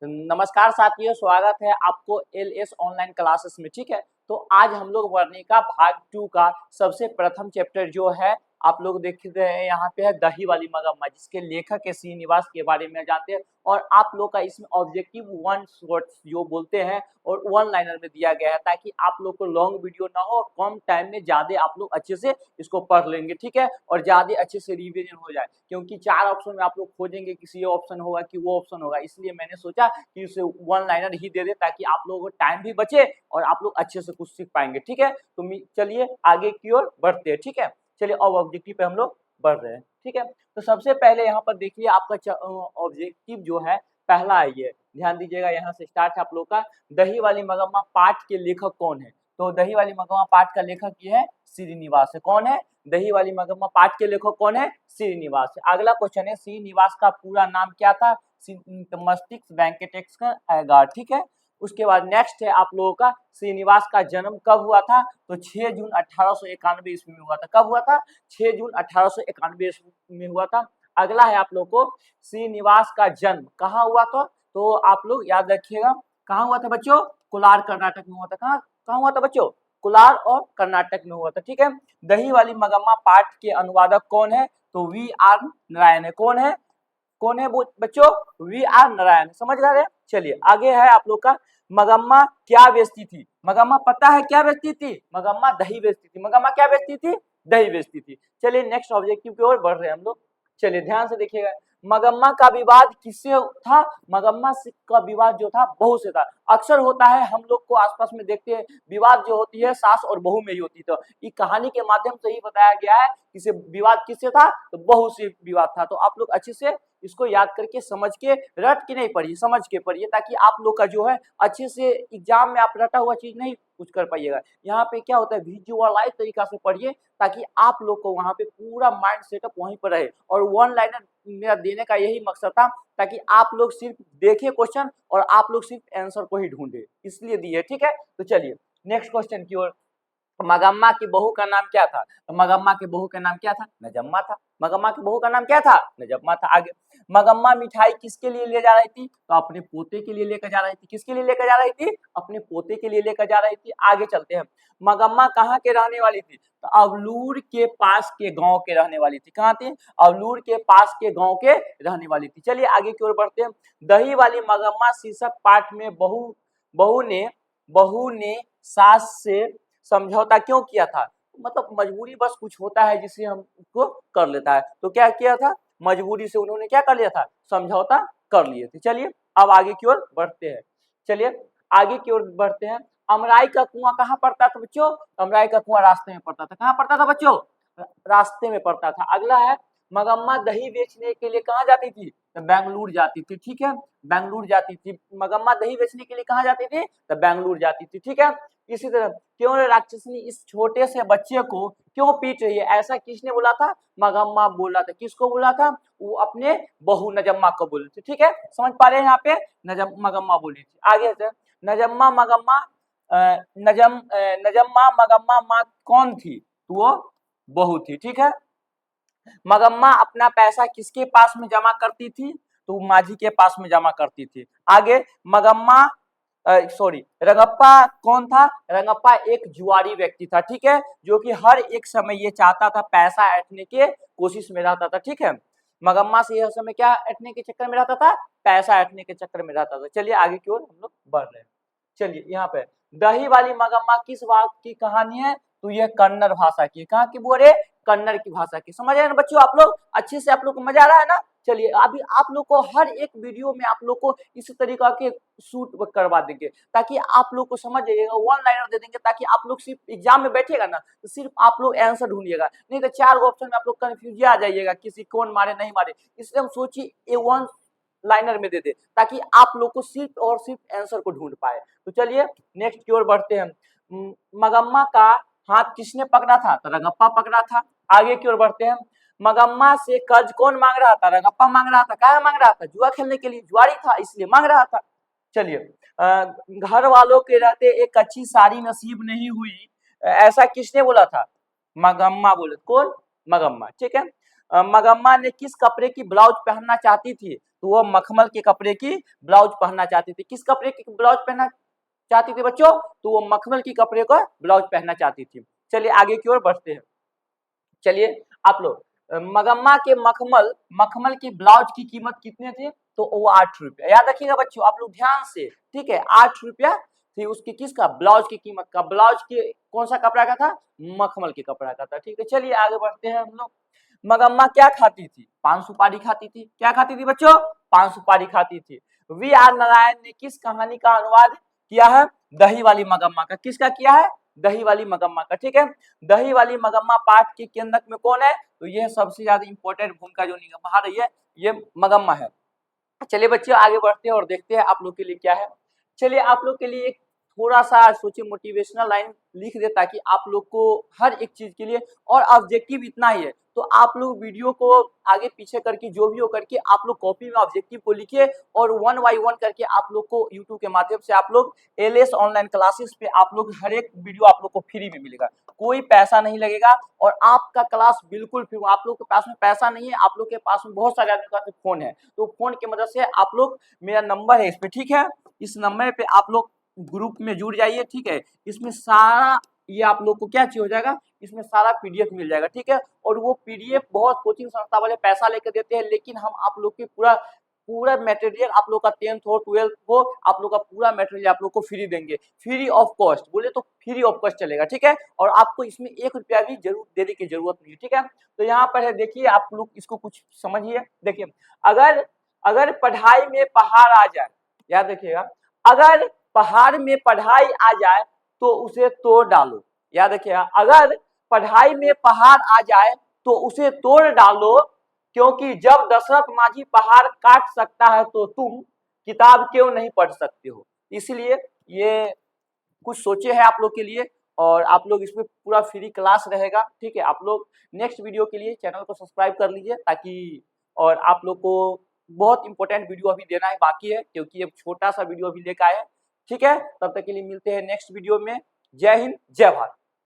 नमस्कार साथियों, स्वागत है आपको एलएस ऑनलाइन क्लासेस में। ठीक है, तो आज हम लोग वर्णिका भाग 2 का सबसे प्रथम चैप्टर जो है आप लोग देख रहे हैं यहाँ पे है दही वाली मगम्मा, जिसके लेखक है श्रीनिवास के बारे में जानते हैं। और आप लोग का इसमें ऑब्जेक्टिव वन वर्ड्स जो बोलते हैं और वन लाइनर में दिया गया है, ताकि आप लोग को लॉन्ग वीडियो ना हो, कम टाइम में ज्यादा आप लोग अच्छे से इसको पढ़ लेंगे। ठीक है, और ज्यादा अच्छे से रिवीजन हो जाए, क्योंकि 4 ऑप्शन में आप लोग खोजेंगे किसी ये ऑप्शन होगा कि वो ऑप्शन होगा, इसलिए मैंने सोचा कि उसे वन लाइनर ही दे दे, ताकि आप लोगों को टाइम भी बचे और आप लोग अच्छे से कुछ सीख पाएंगे। ठीक है, तो चलिए आगे की ओर बढ़ते हैं। ठीक है, चलिए अब ऑब्जेक्टिव पे हम लोग बढ़ रहे हैं। ठीक है, तो सबसे पहले यहाँ पर देखिए आपका ऑब्जेक्टिव जो है पहला है, ये ध्यान दीजिएगा। यहाँ से स्टार्ट है आप लोग का, दही वाली मगम्मा पाठ के लेखक कौन है। तो दही वाली मगम्मा पाठ का लेखक ये है श्रीनिवास है। कौन है? दही वाली मगम्मा पाठ के लेखक कौन है? श्रीनिवास है। अगला क्वेश्चन है, श्रीनिवास का पूरा नाम क्या था? मस्तिष्क वेंकटेश्वर अय्यर। ठीक है, उसके बाद नेक्स्ट है आप लोगों का, श्रीनिवास का जन्म कब हुआ था? तो 6 जून 1891 ईस्वी में हुआ था। कब हुआ था? 6 जून 1891 ईस्वी में हुआ था। अगला है आप लोग को, श्रीनिवास का जन्म कहाँ हुआ था? तो आप लोग याद रखिएगा, कहाँ हुआ था बच्चों? कोलार कर्नाटक में हुआ था। कहाँ कहाँ हुआ था बच्चों? कोलार और कर्नाटक में हुआ था। ठीक है, दही वाली मगम्मा पाठ के अनुवादक कौन है? तो वी आर नारायण है। कौन है? कौन है वो बच्चों? We are Narayana. समझ रहे हैं? चलिए आगे है आप लोग का, मगम्मा क्या बेचती थी? मगम्मा पता है क्या बेचती थी? मगम्मा दही बेचती थी। मगम्मा क्या बेचती थी? दही बेचती थी। चलिए नेक्स्ट ऑब्जेक्टिव की ओर बढ़ रहे हैं हम लोग। चलिए ध्यान से देखिएगा, मगम्मा का विवाद किससे था? मगम्मा का विवाद जो था बहू से था। अक्सर होता है, हम लोग को आसपास में देखते हैं, विवाद जो होती है सास और बहू में ही होती है। तो ये कहानी के माध्यम से ही बताया गया है कि विवाद किससे था? तो बहू से विवाद था। तो आप लोग अच्छे से इसको याद करके समझ के, रट के नहीं पढ़िए, समझ के पढ़िए, ताकि आप लोग का जो है अच्छे से एग्जाम में आप रटा हुआ चीज नहीं कुछ कर पाइएगा। यहाँ पे क्या होता है, विजुअलाइज तरीका से पढ़िए, ताकि आप लोग को वहां पे पूरा माइंड सेटअप वहीं पर रहे। और वन लाइनर मेरा देने का यही मकसद था, ताकि आप लोग सिर्फ देखे क्वेश्चन और आप लोग सिर्फ आंसर को ही ढूंढे, इसलिए दिए। ठीक है, तो चलिए नेक्स्ट क्वेश्चन की ओर। मगम्मा की बहू का नाम क्या था? तो मगम्मा की बहू का नाम क्या था? नजम्मा था। मगम्मा की बहू का नाम क्या था? नजम्मा था। आगे, मगम्मा मिठाई किसके लिए ले जा रही थी? तो अपने पोते के लिए लेकर जा रही थी। किसके लिए लेकर जा रही थी? अपने पोते के लिए लेकर जा रही थी। आगे चलते हैं, मगम्मा कहाँ के रहने वाली थी? तो अवलूर के पास के गांव के रहने वाली थी। कहाँ थी? अवलूर के पास के गांव के रहने वाली थी। चलिए आगे की ओर बढ़ते हैं, दही वाली मगम्मा शीर्षक पाठ में बहू ने सास से समझौता क्यों किया था? मतलब मजबूरी बस कुछ होता है जिसे हमको कर लेता है। तो क्या किया था? मजबूरी से उन्होंने क्या कर लिया था? समझौता कर लिए थे। चलिए अब आगे की ओर बढ़ते हैं। चलिए आगे की ओर बढ़ते हैं, अमराई का कुआं कहाँ पड़ता था बच्चों? अमराई का कुआं रास्ते में पड़ता था। कहाँ पड़ता था बच्चों? रास्ते में पड़ता था। अगला है, मगम्मा दही बेचने के लिए कहाँ जाती थी? तो बेंगलुरु जाती थी। ठीक है, बेंगलुरु जाती थी। मगम्मा दही बेचने के लिए कहाँ जाती थी? तो बेंगलुरु जाती थी। ठीक है, इसी तरह, क्यों राक्षसनी इस छोटे से बच्चे को क्यों पीट रही है? ऐसा किसने बोला था? मगम्मा बोला था। किसको बोला था? वो अपने बहू नजम्मा को बोले थे। ठीक है, समझ पा रहे हैं? यहाँ पे मगम्मा बोली थी। आगे से, नजम्मा मगम्मा नजम्मा मगम्मा माँ कौन थी? तो वो बहू थी। ठीक है, मगम्मा अपना पैसा किसके पास में जमा करती थी? तो माझी के पास में जमा करती थी। आगे, मगम्मा रंगप्पा कौन था? रंगप्पा एक जुआरी व्यक्ति था। ठीक है, जो कि हर एक समय ये चाहता था पैसा ऐंठने के कोशिश में रहता था। ठीक है, मगम्मा से यह समय क्या ऐंठने के चक्कर में रहता था? पैसा ऐंठने के चक्कर में रहता था। चलिए आगे की ओर हम लोग बढ़ रहे हैं। चलिए यहाँ पे, दही वाली मगम्मा किस बात की कहानी है? तो यह कन्नड़ भाषा की। कहाँ की बोले? कन्नड़ की भाषा की। समझ रहे हैं ना बच्चों आप लोग? अच्छे से आप लोग को मजा आ रहा है ना? चलिए अभी आप लोग को हर एक वीडियो में आप लोग को इस तरीका के शूट करवा देंगे, ताकि आप लोग को समझ जाइएगा। वन लाइनर दे देंगे, ताकि आप लोग सिर्फ एग्जाम में बैठेगा ना, तो सिर्फ आप लोग आंसर ढूंढिएगा, नहीं तो 4 ऑप्शन में आप लोग कंफ्यूज आ जाइएगा, किसी कौन मारे नहीं मारे। इसलिए हम सोचिए ए वन लाइनर में दे दे, ताकि आप लोग को सिर्फ और सिर्फ आंसर को ढूंढ पाए। तो चलिए नेक्स्ट की ओर बढ़ते हैं, मगम्मा का हाथ किसने पकड़ा था? तो रंगप्पा पकड़ा था। आगे की ओर बढ़ते हैं, मगम्मा से कर्ज कौन मांग रहा था? रंगप्पा मांग रहा था। क्या मांग रहा था? जुआ खेलने के लिए, जुआरी था इसलिए मांग रहा था। चलिए, घर वालों के रहते एक अच्छी साड़ी नसीब नहीं हुई, ऐसा किसने बोला था? मगम्मा बोले। कौन? मगम्मा। ठीक है, मगम्मा ने किस कपड़े की ब्लाउज पहनना चाहती थी? तो वो मखमल के कपड़े की ब्लाउज पहनना चाहती थी। किस कपड़े की ब्लाउज पहनना चाहती थी बच्चों? तो वो मखमल की कपड़े का ब्लाउज पहनना चाहती थी। चलिए आगे की ओर बढ़ते हैं। चलिए आप लोग, मगम्मा के मखमल मखमल की ब्लाउज की कीमत कितने थे? तो वो 8 रुपया। याद रखिएगा बच्चों, आप लोग ध्यान से, ठीक है, 8 रुपया थी उसकी, किसका? ब्लाउज की कीमत का। ब्लाउज के कौन सा कपड़ा का था? मखमल के कपड़ा का था। ठीक है, चलिए आगे बढ़ते हैं हम लोग। मगम्मा क्या खाती थी? पान सुपारी खाती थी। क्या खाती थी बच्चों? पान सुपारी खाती थी। वी आर नारायण ने किस कहानी का अनुवाद किया है? दही वाली मगम्मा का। किसका किया है? दही वाली मगम्मा का। ठीक है, दही वाली मगम्मा पाठ के केंद्रक में कौन है? तो यह सबसे ज्यादा इंपॉर्टेंट भूमिका जो निभा रही है, ये मगम्मा है। चलिए बच्चों आगे बढ़ते हैं और देखते हैं आप लोग के लिए क्या है। चलिए आप लोग के लिए एक थोड़ा सा सोचिए मोटिवेशनल लाइन लिख दे, ताकि आप लोग को हर एक चीज के लिए, और ऑब्जेक्टिव इतना ही है, तो आप लोग वीडियो को आगे पीछे करके जो भी हो करके आप लोग कॉपी में ऑब्जेक्टिव को लिखिए, और 1 बाय 1 करके आप लोग को यूट्यूब के माध्यम से आप लोग एलएस ऑनलाइन क्लासेस पे आप लोग हर एक वीडियो आप लोग को फ्री में मिलेगा, कोई पैसा नहीं लगेगा, और आपका क्लास बिल्कुल फ्री। आप लोग के पास में पैसा नहीं है, आप लोग के पास में बहुत सारे आदमी के पास में फोन है, तो फोन की मदद से आप लोग, मेरा नंबर है इस पे, ठीक है, इस नंबर पे आप लोग ग्रुप में जुड़ जाइए। ठीक है, इसमें सारा ये आप लोग को क्या चाहिए हो जाएगा, इसमें सारा पीडीएफ मिल जाएगा। ठीक है, और वो पीडीएफ बहुत कोचिंग संस्था वाले पैसा लेकर देते हैं, लेकिन हम आप लोग की पूरा पूरा मटेरियल, आप लोग का 10th हो 12th हो, आप लोग का पूरा मटेरियल आप लोग को फ्री देंगे, फ्री ऑफ कॉस्ट। बोले तो फ्री ऑफ कॉस्ट चलेगा। ठीक है, और आपको इसमें 1 रुपया भी जरूर देने की जरूरत नहीं है। ठीक है, तो यहाँ पर है, देखिए आप लोग इसको कुछ समझिए। देखिए, अगर अगर पढ़ाई में पहाड़ आ जाए, याद रखिएगा, अगर पहाड़ में पढ़ाई आ जाए तो उसे तोड़ डालो। याद रखिएगा, अगर पढ़ाई में पहाड़ आ जाए तो उसे तोड़ डालो, क्योंकि जब दशरथ माझी पहाड़ काट सकता है तो तुम किताब क्यों नहीं पढ़ सकते हो। इसलिए ये कुछ सोचे है आप लोग के लिए, और आप लोग इसमें पूरा फ्री क्लास रहेगा। ठीक है, आप लोग नेक्स्ट वीडियो के लिए चैनल को सब्सक्राइब कर लीजिए, ताकि, और आप लोग को बहुत इंपॉर्टेंट वीडियो अभी देना है बाकी है, क्योंकि एक छोटा सा वीडियो अभी लेकर आए हैं। ठीक है, तब तक के लिए मिलते हैं नेक्स्ट वीडियो में। जय हिंद, जय भारत।